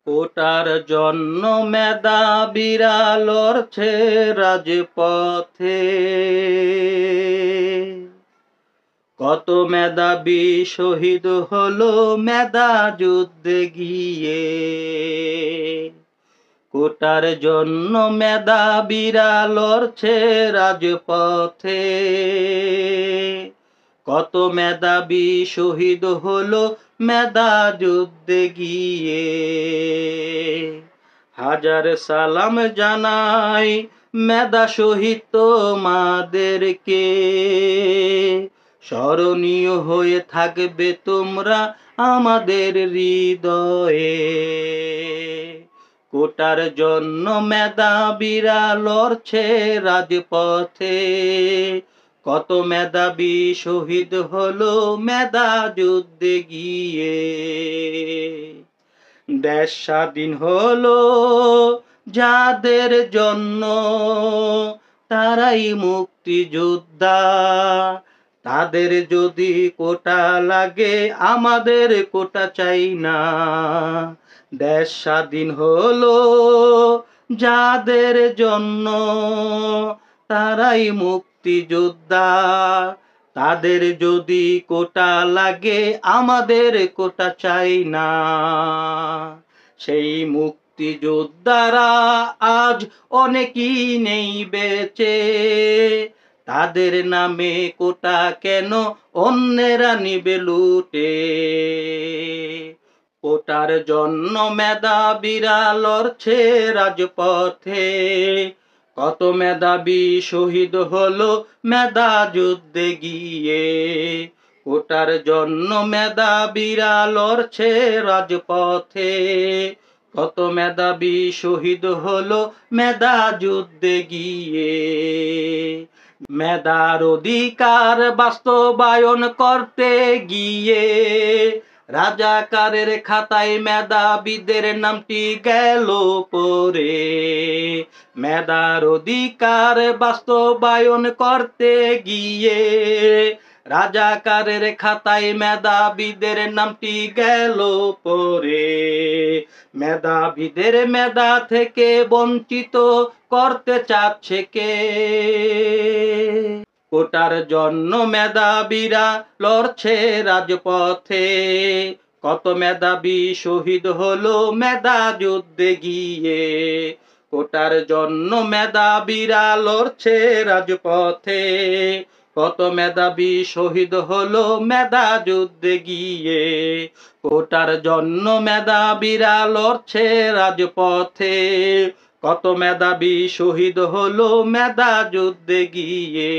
কোটার জন্য মেধাবীরা লড়ছে রাজপথে। কত মেধাবী শহীদ হলো মেধা যুদ্ধে গিয়ে। কোটার জন্য মেধাবীরা লড়ছে রাজপথে। কত মেধাবী শহীদ হলো মেধা যুদ্ধে গিয়ে। হাজার সালাম জানাই মেধা শহীদ তোমাদেরকে। স্মরণীয় হয়ে থাকবে তোমরা আমাদের হৃদয়ে। কোটার জন্য মেধাবীরা লড়ছে রাজপথে। কত মেধাবী শহীদ হলো মেধা যুদ্ধে গিয়ে। দেশ স্বাধীন হলো যাদের জন্য তারাই মুক্তিযোদ্ধা। তাদের যদি কোটা লাগে আমাদের কোটা চাই না। দেশ স্বাধীন হলো যাদের জন্য তারাই মুক্তিযোদ্ধা। তাদের যদি কোটা লাগে আমাদের কোটা চাই না। সেই মুক্তিযোদ্ধারা আজ অনেকেই নেই বেঁচে। তাদের নামে কোটা কেন অন্যেরা নিবে লুটে। কোটার জন্য মেধাবীরা লড়ছে রাজপথে। কত মেধাবী শহীদ হলো মেধা যুদ্ধে গিয়ে। কোটার জন্য মেধাবীরা লড়ছে রাজপথে। কত মেধাবী শহীদ হলো মেধা যুদ্ধে গিয়ে। মেধার অধিকার বাস্তবায়ন করতে গিয়ে রাজাকারের খাতায় মেধাবীদের নামটি গেল পড়ে। মেধার অধিকার বাস্তবায়ন করতে গিয়ে রাজাকারের খাতায় মেধাবীদের নামটি গেল পড়ে। মেধাবীদের মেধা থেকে বঞ্চিত করতে চাচ্ছে কে। কোটার জন্য মেধাবীরা লড়ছে রাজপথে। কত মেধাবী শহীদ হলো মেধা যুদ্ধে গিয়ে। কোটার জন্য মেধাবীরা লড়ছে রাজপথে। কত মেধাবী শহীদ হলো মেধা যুদ্ধে গিয়ে। কোটার জন্য মেধাবীরা লড়ছে রাজপথে। কত মেধাবী শহীদ হলো মেধা যুদ্ধে গিয়ে।